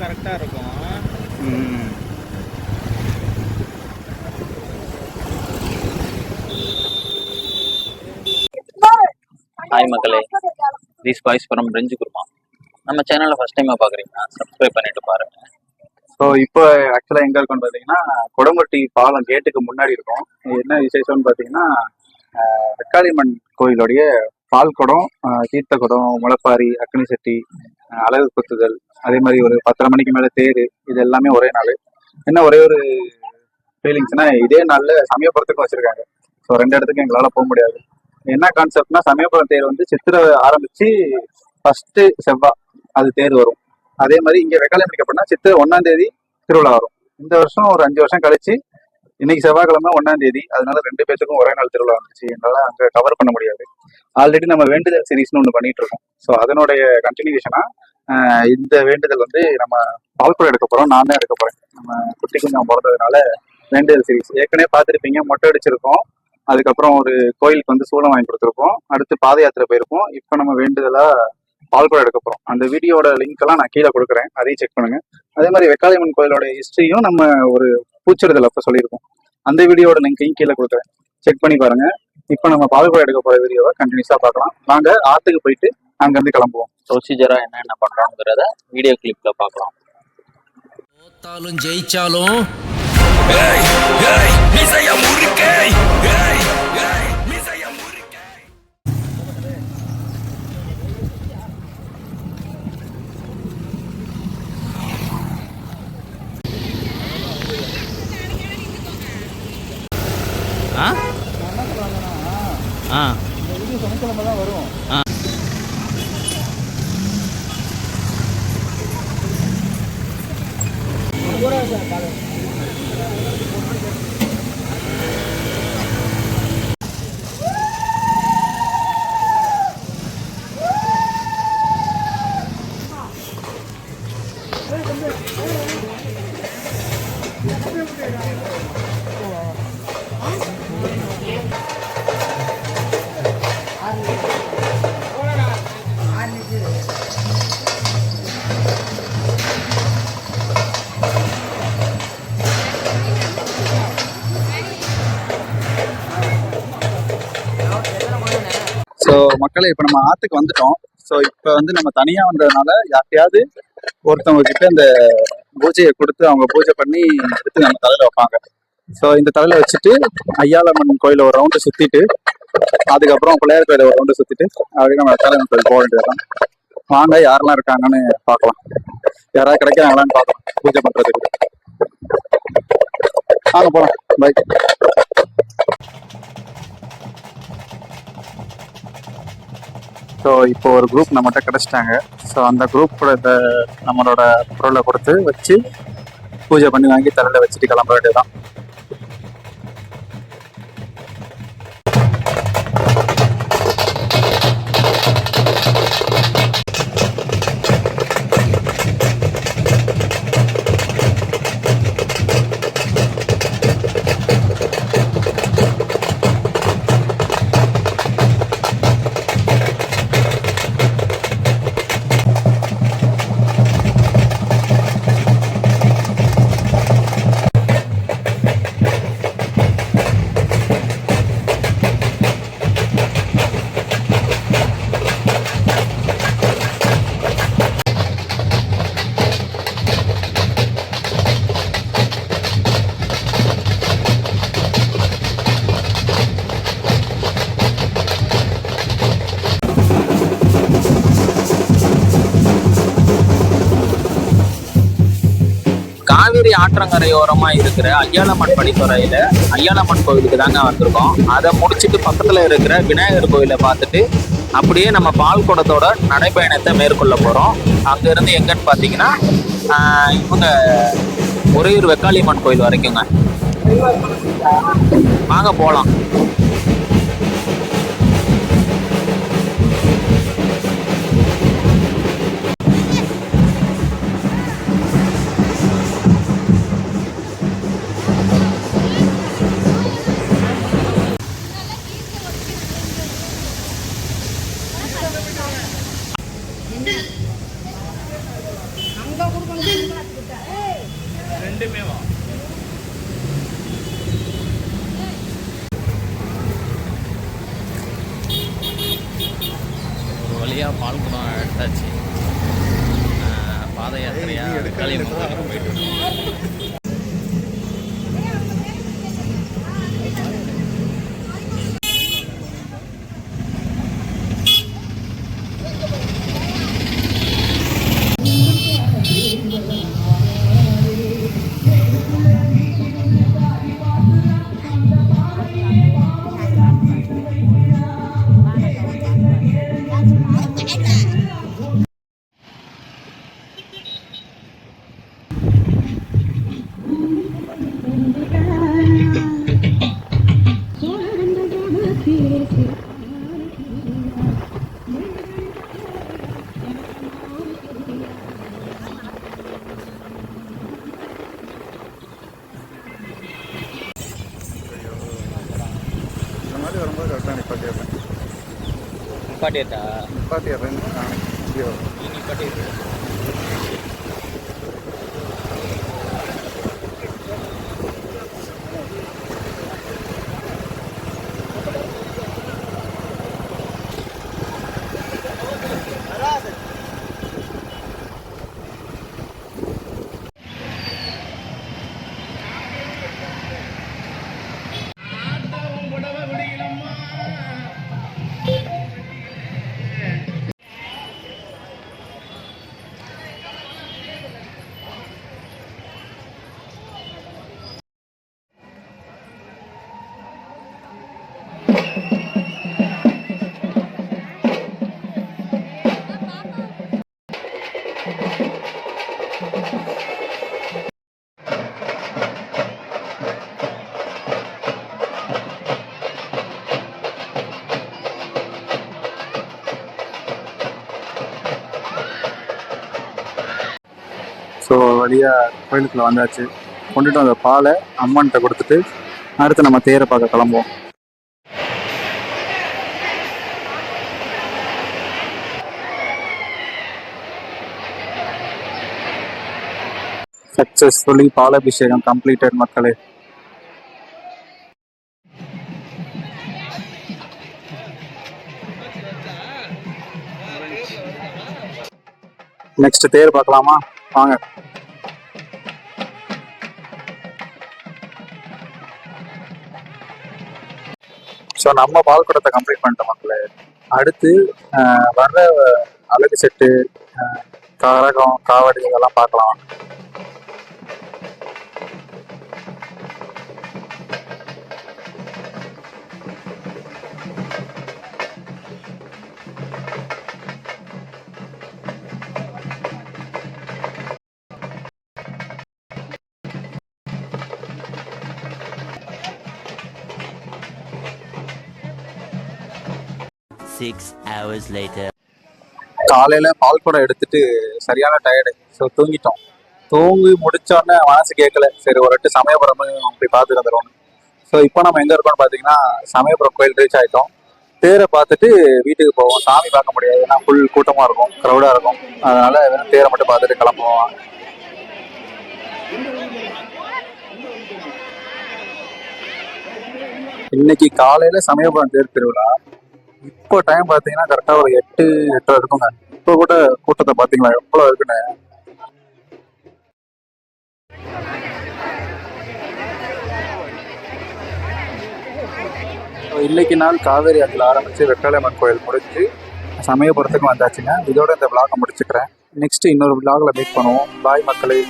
கரெக்டாக இருக்கும். ஹாய் மக்களே, தீஸ் பாய்ஸ் ஃப்ரம் பிரிஞ்சு குருமா. நம்ம சேனலை ஃபர்ஸ்ட் டைமாக பார்க்குறீங்கன்னா சப்ஸ்கிரைப் பண்ணிட்டு பாருங்க. ஸோ இப்போ ஆக்சுவலாக எங்கே இருக்கோம்னு பார்த்தீங்கன்னா கொடம்பட்டி பாலம் கேட்டுக்கு முன்னாடி இருக்கும். என்ன விசேஷம்னு பார்த்தீங்கன்னா வெக்காளியம்மன் கோயிலுடைய பால் குடம், தீர்த்த குடம், முளைப்பாரி, அக்னி சட்டி, அழகு குத்துதல், அதே மாதிரி ஒரு 10:30 மணிக்கு மேலே தேர், இது எல்லாமே ஒரே நாள். என்ன ஒரே ஒரு ஃபீலிங்ஸ்னா இதே நாளில் சமயபுரத்துக்கும் வச்சுருக்காங்க. ஸோ 2 இடத்துக்கும் எங்களால் போக முடியாது. என்ன கான்செப்ட்னா சமயபுரம் தேர் வந்து சித்திரை ஆரம்பிச்சு ஃபர்ஸ்ட் செவ்வாய் அது தேர் வரும். அதே மாதிரி இங்கே வெக்காளியம்மன் அப்படின்னா சித்திரை 1ஆம் தேதி திருவிழா வரும். இந்த வருஷம் ஒரு 5 வருஷம் கழிச்சு இன்னைக்கு செவ்வாய்க்கிழமை 1ஆம் தேதி, அதனால 2 பேத்துக்கும் ஒரே நாள் திருவிழா வந்துச்சு. என்னால அங்கே கவர் பண்ண முடியாது. ஆல்ரெடி நம்ம வேண்டுதல் சீரீஸ்னு ஒன்று பண்ணிட்டு இருக்கோம். ஸோ அதனுடைய கண்டினியூஷனா இந்த வேண்டுதல் வந்து நம்ம பால்குடம் எடுக்க போறோம். நான் தான் எடுக்க போறேன். நம்ம குட்டி குஞ்சம் பிறந்ததுனால வேண்டுதல் சீரீஸ் ஏற்கனவே பார்த்துருப்பீங்க. மொட்டை அடிச்சிருக்கோம், அதுக்கப்புறம் ஒரு கோயிலுக்கு வந்து சூளம் வாங்கி கொடுத்துருக்கோம், அடுத்து பாத யாத்திரை போயிருக்கோம். இப்போ நம்ம வேண்டுதலா பால்குடம் எடுக்க போறோம். அந்த வீடியோட லிங்க் எல்லாம் நான் கீழே கொடுக்குறேன், அதையும் செக் பண்ணுங்க. அதே மாதிரி வெக்காளியம்மன் கோயிலோட ஹிஸ்டரியும் நம்ம ஒரு பூச்சிடுதல் அப்போ சொல்லியிருக்கோம். அந்த வீடியோட லிங்கையும் கீழே கொடுக்குறேன், செக் பண்ணி பாருங்க. இப்போ நம்ம பால்குடம் எடுக்க போற வீடியோவை கண்டினியூஸா பார்க்கலாம். நாங்க ஆத்துக்கு போயிட்டு அங்கிருந்து கிளம்புவோம். ப்ரொசீஜரா என்ன பண்றோங்கிறத வீடியோ கிளிப்ல பார்க்கலாம். தோத்தாலும் ஜெயிச்சாலும் சனிக்கிழமை தான் வரும். ஸோ மக்களே, இப்போ நம்ம ஆற்றுக்கு வந்துட்டோம். ஸோ இப்போ வந்து நம்ம தனியாக வந்ததுனால யார்ட்டையாவது ஒருத்தவங்க கிட்ட இந்த பூஜையை கொடுத்து அவங்க பூஜை பண்ணி எடுத்து நம்ம தலையில் வைப்பாங்க. ஸோ இந்த தலையில் வச்சுட்டு ஐயாலம்மன் கோயிலை ஒரு ரவுண்டு சுற்றிட்டு, அதுக்கப்புறம் பிள்ளையார் கோயிலை ஒரு ரவுண்டு சுற்றிட்டு அப்படியே நம்ம வெக்காளியம்மன் கோயில் போக வேண்டியதுதான். வாங்க, யாரெல்லாம் இருக்காங்கன்னு பார்க்கலாம். யாராவது கிடைக்கிறாங்களான்னு பார்க்கலாம் பூஜை பண்ணுறதுக்கு. வாங்க போகலாம். பை. ஸோ இப்போ ஒரு குரூப் நம்மகிட்ட கிடச்சிட்டாங்க. ஸோ அந்த குரூப் கூட இந்த நம்மளோட பொருளை கொடுத்து வச்சு பூஜை பண்ணி வாங்கி தலையில் வச்சுட்டு கிளம்ப வேண்டியதுதான். காவிரி ஆற்றங்கரையோரமா இருக்கிற ஐயாலம்மன் படித்துறையில ஐயாலம்மன் கோவிலுக்கு தாங்க வந்திருக்கோம். அதை முடிச்சுட்டு பக்கத்துல இருக்கிற விநாயகர் கோயிலை பார்த்துட்டு அப்படியே நம்ம பால் குடத்தோட நடைபயணத்தை மேற்கொள்ள போறோம். அங்க இருந்து எங்கன்னு பாத்தீங்கன்னா இவங்க உறையூர் வெக்காளியம்மன் கோயில் வரைக்குங்க. வாங்க போலாம். அங்க கொடுக்கணும். வந்தாச்சு. பாத யாத்திரையா வெக்காளியம்மன் கோயிலுக்கு போயிட்டு இருக்கோம். இந்த மாதிரி வரும்போது கரெக்டாக நிப்பாட்டிடுறேன். நிப்பாட்டியட்டா? நிப்பாட்டிடுறேன். நீ நிப்பாட்டிடு. ஸோ வழியாக கோயிலுக்குள்ள வந்தாச்சு. கொண்டுட்டு வந்த பாலை அம்மன்கிட்ட கொடுத்துட்டு அடுத்து நம்ம தேரை பார்க்க கிளம்புவோம். சக்ஸஸ்ஃபுல்லி பாலாபிஷேகம் கம்ப்ளீட்டட் மக்களே. நெக்ஸ்ட் தேர் பார்க்கலாமா? வாங்க. ஸோ நம்ம பால் குடத்தை கம்ப்ளீட் பண்ணிட்டோம் மக்களே. அடுத்து வர்ற அழகு செட்டு, கரகம், காவடி இதெல்லாம் பார்க்கலாம். காலையில பால் குடம் எடுத்துட்டு சரியான டயர்டு. ஸோ தூங்கிட்டோம். தூங்கி முடிச்சோடனே மனசு கேட்கல, சரி ஒரு வாட்டி சமயபுரம் அப்படி பார்த்துட்டு வந்துடும். ஸோ இப்போ நம்ம எங்க இருக்கோம்னு பார்த்தீங்கன்னா சமயபுரம் கோயில் ரீச் ஆயிட்டோம். தேரை பார்த்துட்டு வீட்டுக்கு போவோம். சாமி பார்க்க முடியாது, ஏன்னா ஃபுல் கூட்டமா இருக்கும், க்ரௌடா இருக்கும். அதனால வெறும் தேரை மட்டும் பார்த்துட்டு கிளம்புவோம். இன்னைக்கு காலையில சமயபுரம் தேர் திருவிழா. இப்போ டைம் பார்த்தீங்கன்னா கரெக்டாக ஒரு 8-8 இருக்குங்க. இப்போ கூட கூட்டத்தை பார்த்தீங்களா எவ்வளோ இருக்குன்னு. இன்னைக்கு நாள் காவேரி ஆற்றில் ஆரம்பித்து வெக்காளியம்மன் கோயில் முடிஞ்சு சமயபுரத்துக்கு வந்தாச்சுங்க. இதோட இந்த விளாகை முடிச்சுக்கிறேன். நெக்ஸ்ட் இன்னொரு விளாகில் மீட் பண்ணுவோம். பாய் மக்களே.